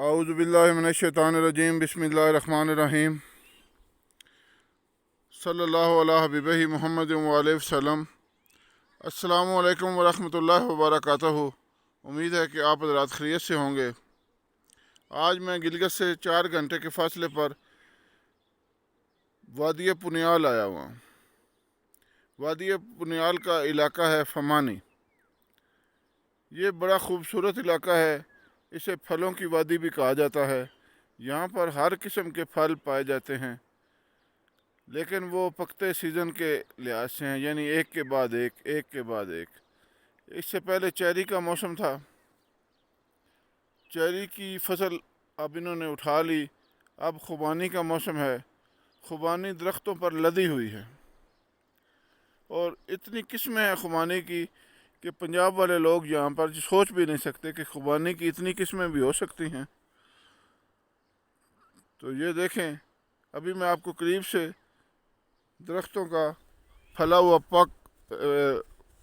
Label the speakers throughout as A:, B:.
A: اعوذ باللہ من الشیطان الرجیم بسم اللہ الرحمن الرحیم صلی اللہ علیہ حبیبہ محمد وعلیہ وسلم۔ السلام علیکم ورحمۃ اللہ وبرکاتہ۔ امید ہے کہ آپ حضرات خیریت سے ہوں گے۔ آج میں گلگت سے 4 گھنٹے کے فاصلے پر وادی پنیال آیا ہوا ہوں۔ وادی پنیال کا علاقہ ہے فمانی۔ یہ بڑا خوبصورت علاقہ ہے، اسے پھلوں کی وادی بھی کہا جاتا ہے۔ یہاں پر ہر قسم کے پھل پائے جاتے ہیں، لیکن وہ پکتے سیزن کے لحاظ سے ہیں، یعنی ایک کے بعد ایک۔ اس سے پہلے چیری کا موسم تھا، چیری کی فصل اب انہوں نے اٹھا لی۔ اب خوبانی کا موسم ہے، خوبانی درختوں پر لدی ہوئی ہے، اور اتنی قسمیں ہیں خوبانی کی کہ پنجاب والے لوگ یہاں پر سوچ بھی نہیں سکتے کہ خوبانی کی اتنی قسمیں بھی ہو سکتی ہیں۔ تو یہ دیکھیں، ابھی میں آپ کو قریب سے درختوں کا پھلا ہوا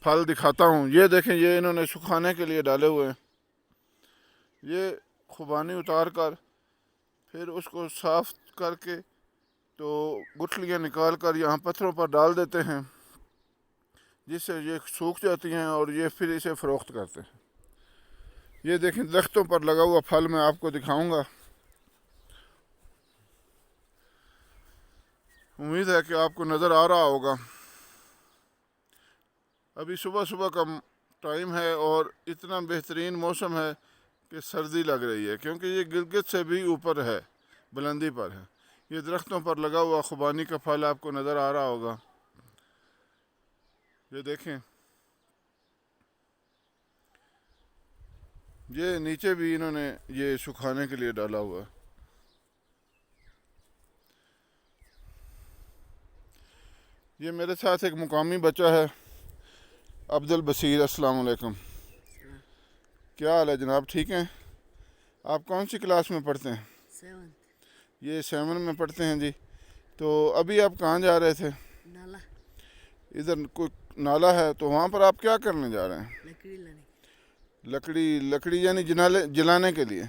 A: پھل دکھاتا ہوں۔ یہ دیکھیں، یہ انہوں نے سکھانے کے لیے ڈالے ہوئے ہیں۔ یہ خوبانی اتار کر پھر اس کو صاف کر کے تو گٹھلیاں نکال کر یہاں پتھروں پر ڈال دیتے ہیں، جس سے یہ سوکھ جاتی ہیں، اور یہ پھر اسے فروخت کرتے ہیں۔ یہ دیکھیں، درختوں پر لگا ہوا پھل میں آپ کو دکھاؤں گا۔ امید ہے کہ آپ کو نظر آ رہا ہوگا۔ ابھی صبح کا ٹائم ہے اور اتنا بہترین موسم ہے کہ سردی لگ رہی ہے، کیونکہ یہ گلگت سے بھی اوپر ہے، بلندی پر ہے۔ یہ درختوں پر لگا ہوا خوبانی کا پھل آپ کو نظر آ رہا ہوگا۔ یہ دیکھیں، یہ نیچے بھی انہوں نے یہ سکھانے کے لیے ڈالا ہوا ہے۔ یہ میرے ساتھ ایک مقامی بچہ ہے، عبد البصیر۔ السلام علیکم، کیا حال ہے جناب؟ ٹھیک ہیں؟ آپ کون سی کلاس میں پڑھتے ہیں؟
B: 7
A: یہ 7 میں پڑھتے ہیں جی۔ تو ابھی آپ کہاں جا رہے تھے؟
B: نالا
A: ادھر کوئی نالا ہے، تو وہاں پر آپ کیا کرنے جا رہے ہیں؟
B: لکڑی لانے۔
A: لکڑی یعنی جلانے کے لیے؟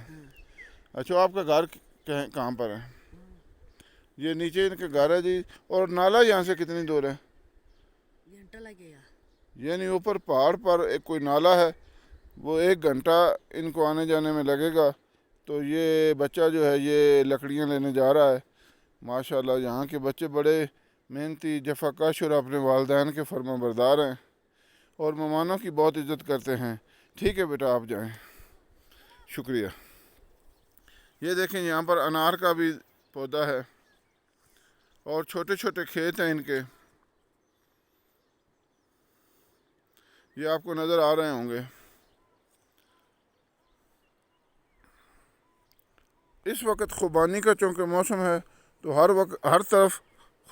A: اچھا، آپ کا گھر کہاں پر ہے؟ یہ نیچے ان کے گھر ہے جی۔ اور نالا یہاں سے کتنی دور ہے؟
B: گھنٹہ لگے گا۔
A: یعنی اوپر پہاڑ پر ایک کوئی نالا ہے، وہ 1 گھنٹہ ان کو آنے جانے میں لگے گا۔ تو یہ بچہ جو ہے یہ لکڑیاں لینے جا رہا ہے۔ ماشاءاللہ، یہاں کے بچے بڑے محنتی، جفا کش اور اپنے والدین کے فرما بردار ہیں، اور مہمانوں کی بہت عزت کرتے ہیں۔ ٹھیک ہے بیٹا، آپ جائیں، شکریہ۔ یہ دیکھیں، یہاں پر انار کا بھی پودا ہے، اور چھوٹے چھوٹے کھیت ہیں ان کے، یہ آپ کو نظر آ رہے ہوں گے۔ اس وقت خوبانی کا چونکہ موسم ہے، تو ہر طرف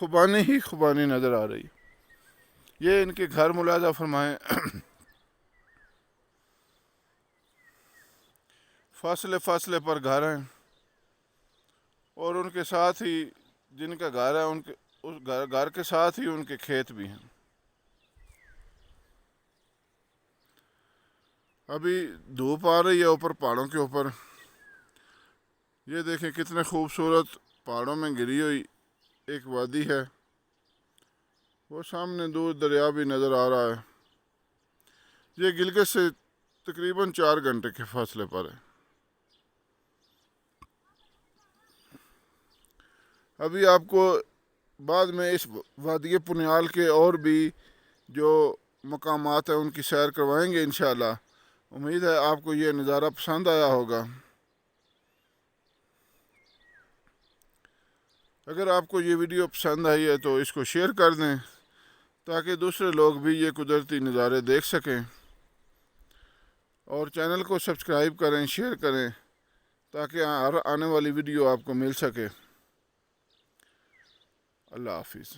A: خوبانی ہی خوبانی نظر آ رہی ہے۔ یہ ان کے گھر ملاحظہ فرمائیں، فاصلے پر گھر ہیں، اور ان کے ساتھ ہی جن کا گھر ہے اس گھر کے ساتھ ہی ان کے کھیت بھی ہیں۔ ابھی دھوپ آ رہی ہے اوپر پہاڑوں کے اوپر۔ یہ دیکھیں، کتنے خوبصورت پہاڑوں میں گری ہوئی ایک وادی ہے۔ وہ سامنے دور دریا بھی نظر آ رہا ہے۔ یہ گلگت سے تقریباً 4 گھنٹے کے فاصلے پر ہے۔ ابھی آپ کو بعد میں اس وادی پنیال کے اور بھی جو مقامات ہیں ان کی سیر کروائیں گے انشاءاللہ۔ امید ہے آپ کو یہ نظارہ پسند آیا ہوگا۔ اگر آپ کو یہ ویڈیو پسند آئی ہے تو اس کو شیئر کر دیں، تاکہ دوسرے لوگ بھی یہ قدرتی نظارے دیکھ سکیں، اور چینل کو سبسکرائب کریں، شیئر کریں، تاکہ ہر آنے والی ویڈیو آپ کو مل سکے۔ اللہ حافظ۔